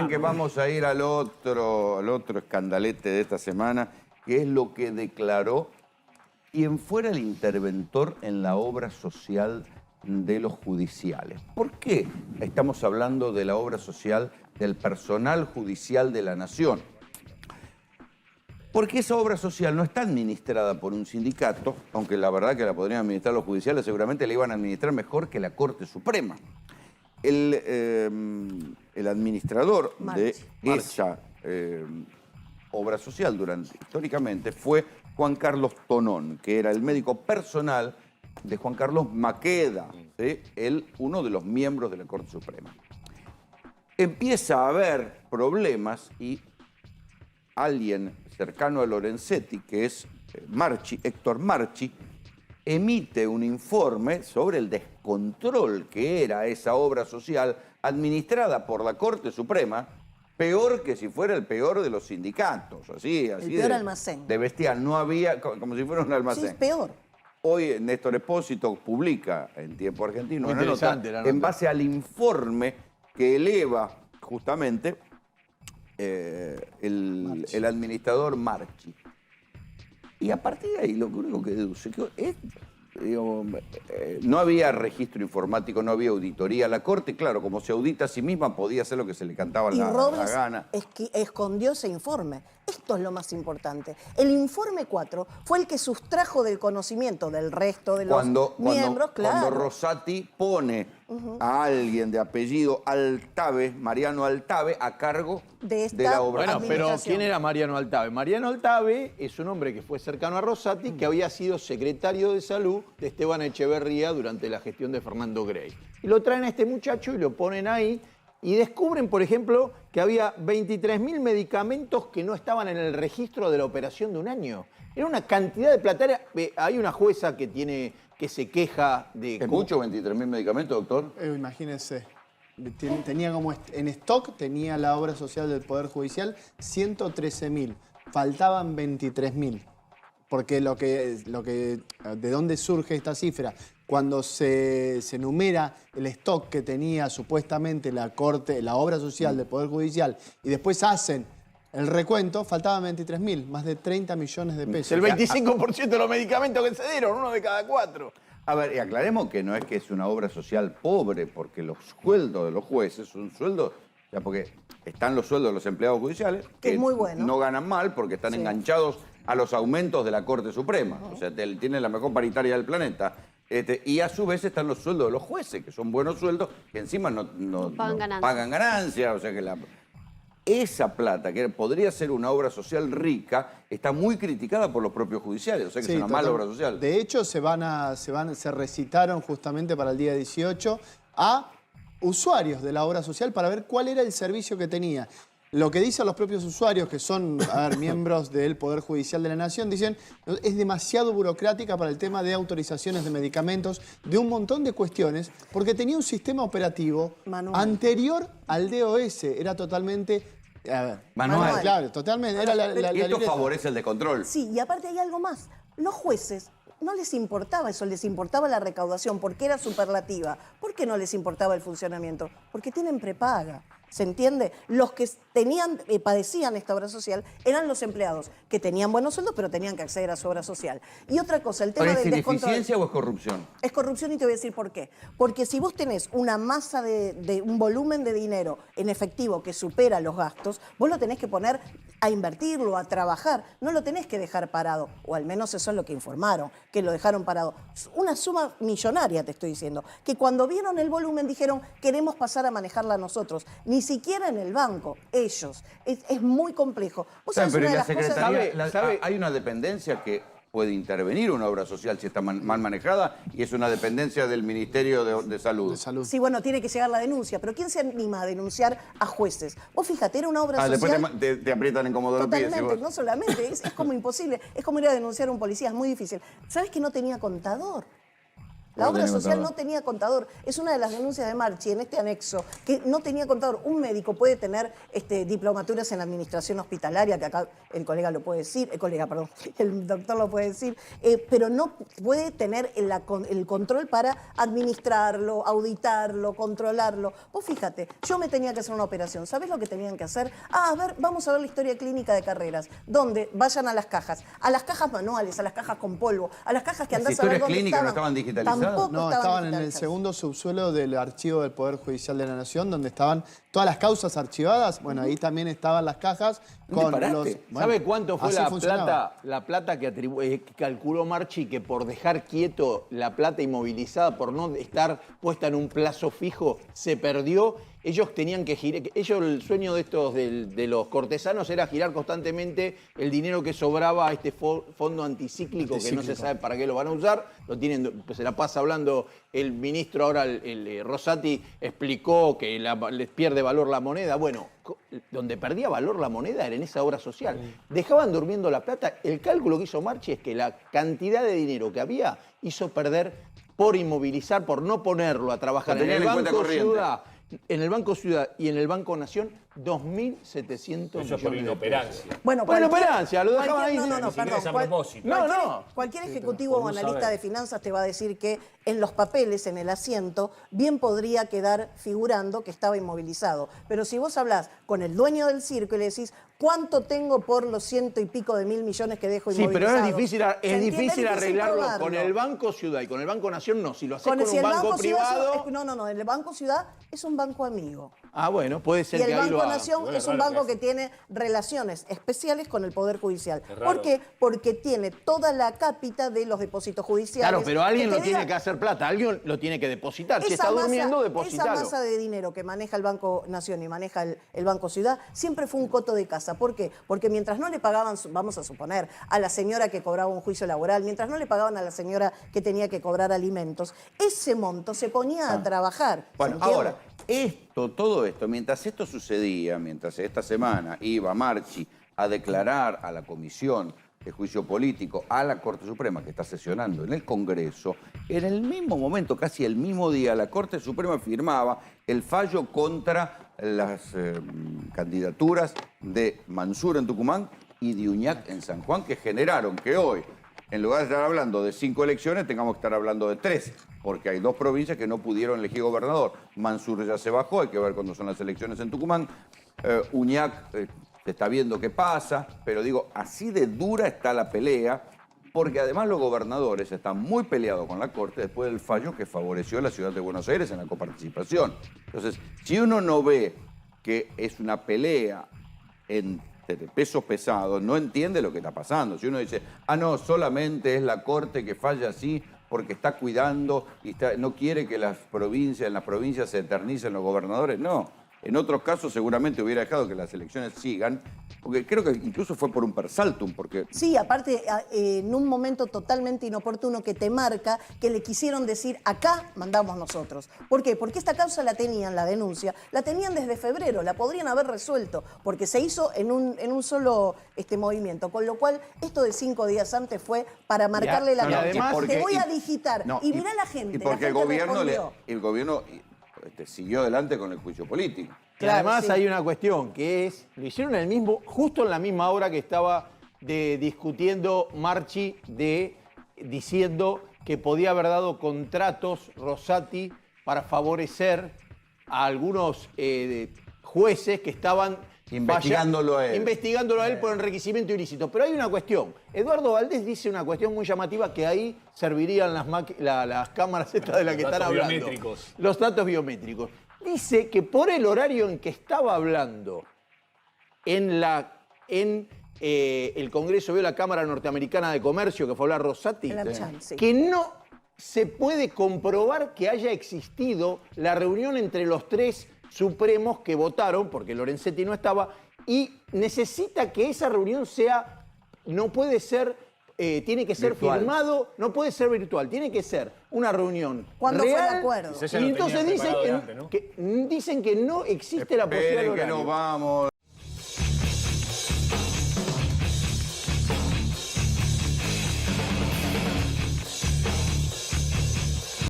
porque vamos a ir al otro escandalete de esta semana, que es lo que declaró quien fuera el interventor en la obra social de los judiciales. ¿Por qué estamos hablando de la obra social del personal judicial de la Nación? Porque esa obra social no está administrada por un sindicato, aunque la verdad que la podrían administrar los judiciales, seguramente la iban a administrar mejor que la Corte Suprema. El administrador de esa obra social históricamente fue Juan Carlos Tonón, que era el médico personal de Juan Carlos Maqueda, ¿sí? Uno de los miembros de la Corte Suprema. Empieza a haber problemas y alguien cercano a Lorenzetti, que es Héctor Marchi, emite un informe sobre el descontrol que era esa obra social administrada por la Corte Suprema, peor que si fuera el peor de los sindicatos, así el peor almacén. De bestial, no había, como si fuera un almacén. Sí, es peor. Hoy Néstor Espósito publica en Tiempo Argentino una nota en base al informe que eleva justamente el administrador Marchi. Y a partir de ahí lo único que deduce es, digo, no había registro informático, no había auditoría. La Corte, claro, como se audita a sí misma, podía hacer lo que se le cantaba la gana. Escondió ese informe. Esto es lo más importante. El informe 4 fue el que sustrajo del conocimiento del resto de los miembros. Cuando Rosati pone a alguien de apellido Altave, Mariano Altave, a cargo de la obra. Bueno, pero ¿quién era Mariano Altave? Mariano Altave es un hombre que fue cercano a Rosati, que había sido secretario de salud de Esteban Echeverría durante la gestión de Fernando Grey. Y lo traen a este muchacho y lo ponen ahí y descubren, por ejemplo, que había 23.000 medicamentos que no estaban en el registro de la operación de un año. Era una cantidad de plata. Hay una jueza que se queja de... ¿Es mucho 23.000 medicamentos, doctor? Imagínense. Tenía como en stock, tenía la obra social del Poder Judicial 113.000. Faltaban 23.000. Porque ¿de dónde surge esta cifra? Cuando se enumera el stock que tenía supuestamente la Corte, la obra social del Poder Judicial, y después hacen el recuento, faltaban 23.000, más de 30 millones de pesos. El 25% de los medicamentos que se dieron, uno de cada 4. A ver, y aclaremos que no es que es una obra social pobre, porque los sueldos de los jueces son sueldos, o sea, porque están los sueldos de los empleados judiciales, que es muy bueno. No ganan mal porque están enganchados a los aumentos de la Corte Suprema. O sea, tienen la mejor paritaria del planeta. Y a su vez están los sueldos de los jueces, que son buenos sueldos, que encima no pagan ganancias. O sea que esa plata, que podría ser una obra social rica, está muy criticada por los propios judiciales. O sea que es una mala obra social. De hecho, se recitaron justamente para el día 18 a usuarios de la obra social para ver cuál era el servicio que tenía. Lo que dicen los propios usuarios, que son miembros del Poder Judicial de la Nación, dicen es demasiado burocrática para el tema de autorizaciones de medicamentos, de un montón de cuestiones, porque tenía un sistema operativo anterior al DOS. Era totalmente... Manual. Claro, totalmente. Era y esto favorece el descontrol. Sí, y aparte hay algo más. Los jueces no les importaba eso, les importaba la recaudación porque era superlativa. ¿Por qué no les importaba el funcionamiento? Porque tienen prepaga. ¿Se entiende? Los que padecían esta obra social eran los empleados, que tenían buenos sueldos, pero tenían que acceder a su obra social. Y otra cosa, el tema del descontrol... ¿Es ineficiencia o es corrupción? Es corrupción y te voy a decir por qué. Porque si vos tenés una masa de un volumen de dinero en efectivo que supera los gastos, vos lo tenés que poner a invertirlo, a trabajar. No lo tenés que dejar parado. O al menos eso es lo que informaron, que lo dejaron parado. Una suma millonaria, te estoy diciendo. Que cuando vieron el volumen dijeron, queremos pasar a manejarla nosotros. Ni siquiera en el banco, ellos. Es muy complejo. ¿Vos sabés Pero una en de la las Secretaría cosas? hay una dependencia que puede intervenir una obra social si está mal manejada y es una dependencia del Ministerio de Salud. Sí, bueno, tiene que llegar la denuncia, pero ¿quién se anima a denunciar a jueces? Vos fíjate, era una obra social... Después te aprietan en Comodoro Pi. Totalmente, no solamente, es como imposible, es como ir a denunciar a un policía, es muy difícil. ¿Sabés que no tenía contador? La No obra tenía social contador. no tenía contador. Es una de las denuncias de Marchi en este anexo, que no tenía contador. Un médico puede tener diplomaturas en administración hospitalaria, que acá el colega lo puede decir, el doctor lo puede decir, pero no puede tener el control para administrarlo, auditarlo, controlarlo. Vos fíjate, yo me tenía que hacer una operación. ¿Sabés lo que tenían que hacer? A ver, vamos a ver la historia clínica de carreras. ¿Dónde? Vayan a las cajas manuales, a las cajas con polvo, a las cajas que ¿Las andás a ver historias dónde clínicas no estaban. estaban digitalizadas? Tampoco No, estaban en el digitalizadas. segundo subsuelo del archivo del Poder Judicial de la Nación, donde estaban todas las causas archivadas. Bueno, ahí también estaban las cajas ¿Un con disparate? los... bueno, ¿Sabe cuánto fue así funcionaba. la plata que calculó Marchi que por dejar quieto la plata inmovilizada, por no estar puesta en un plazo fijo, se perdió? Ellos tenían que girar, el sueño de estos de los cortesanos era girar constantemente el dinero que sobraba a este fondo anticíclico, que no se sabe para qué lo van a usar. Lo tienen, pues se la pasa hablando el ministro ahora, el Rosati explicó que les pierde valor la moneda. Bueno, donde perdía valor la moneda era en esa obra social. Dejaban durmiendo la plata. El cálculo que hizo Marchi es que la cantidad de dinero que había hizo perder por inmovilizar, por no ponerlo a trabajar Lo en tenían el en cuenta Banco corriente. Ciudad. En el Banco Ciudad y en el Banco Nación, 2.700 Eso por millones de pesos. inoperancia. Bueno, operancia, lo dejaban ahí. No, Ni siquiera perdón. es a propósito. Cualquier ejecutivo o por no analista saber. de finanzas te va a decir que en los papeles, en el asiento, bien podría quedar figurando que estaba inmovilizado. Pero si vos hablás con el dueño del circo y le decís, ¿cuánto tengo por los 100 y pico de mil millones que dejo Sí, inmovilizado? pero es difícil, ¿Se entiende? Es difícil arreglarlo probarlo. con el Banco Ciudad y con el Banco Nación no. Si lo haces Con con si un el banco Ciudad privado... no, el Banco Ciudad es un banco amigo. Ah, bueno, puede ser Y que el ahí lo Banco hagan. Nación Bueno, es un raro banco que que tiene relaciones especiales con el Poder Judicial. Es raro. ¿Por qué? Porque tiene toda la cápita de los depósitos judiciales. Claro, pero alguien que te lo tiene diga, que hacer plata, alguien lo tiene que depositar. Si esa está masa- durmiendo, Esa depositalo. masa de dinero que maneja el Banco Nación y maneja el Banco Ciudad siempre fue un coto de casa. ¿Por qué? Porque mientras no le pagaban, vamos a suponer, a la señora que cobraba un juicio laboral, mientras no le pagaban a la señora que tenía que cobrar alimentos, ese monto se ponía a trabajar. ¿se Bueno, entiende? ahora, todo esto, mientras esto sucedía, mientras esta semana iba Marchi a declarar a la Comisión de Juicio Político, a la Corte Suprema, que está sesionando en el Congreso, en el mismo momento, casi el mismo día, la Corte Suprema firmaba el fallo contra las candidaturas de Mansur en Tucumán y de Uñac en San Juan, que generaron que hoy, en lugar de estar hablando de 5 elecciones, tengamos que estar hablando de 3, porque hay 2 provincias que no pudieron elegir gobernador. Mansur ya se bajó, hay que ver cuándo son las elecciones en Tucumán. Uñac se está viendo qué pasa, pero digo, así de dura está la pelea, porque además los gobernadores están muy peleados con la Corte después del fallo que favoreció a la ciudad de Buenos Aires en la coparticipación. Entonces, si uno no ve que es una pelea entre pesos pesados, no entiende lo que está pasando. Si uno dice, no, solamente es la Corte que falla así porque está cuidando y no quiere que en las provincias se eternicen los gobernadores, no. En otros casos seguramente hubiera dejado que las elecciones sigan, porque creo que incluso fue por un persaltum, porque... Sí, aparte, en un momento totalmente inoportuno que te marca que le quisieron decir, acá mandamos nosotros. ¿Por qué? Porque esta causa la tenían, la denuncia, la tenían desde febrero, la podrían haber resuelto, porque se hizo en un solo movimiento, con lo cual esto de 5 días antes fue para marcarle la y cancha. además- Te voy a digitar. No, y mirá la gente. Y porque la el gente gobierno, respondió. siguió adelante con el juicio político. Y Claro, además sí. hay una cuestión que es, lo hicieron justo en la misma hora que estaba discutiendo Marchi, diciendo que podía haber dado contratos Rosati para favorecer a algunos jueces que estaban Investigándolo a él. Investigándolo a él por enriquecimiento ilícito. Pero hay una cuestión. Eduardo Valdés dice una cuestión muy llamativa que ahí servirían las cámaras estas de las que Los están datos hablando. biométricos. Los datos biométricos. Dice que por el horario en que estaba hablando en el Congreso vio la Cámara Norteamericana de Comercio, que fue a hablar Rosati, En la AmCham, sí. que no se puede comprobar que haya existido la reunión entre los 3 supremos que votaron, porque Lorenzetti no estaba, y necesita que esa reunión no puede ser, tiene que ser Virtual. firmado, no puede ser virtual, tiene que ser una reunión ¿Cuándo fue el real. acuerdo? Ese ya Y lo entonces tenían dicen preparado de antes, ¿no? dicen que no existe la posibilidad del Esperen que horario. nos vamos.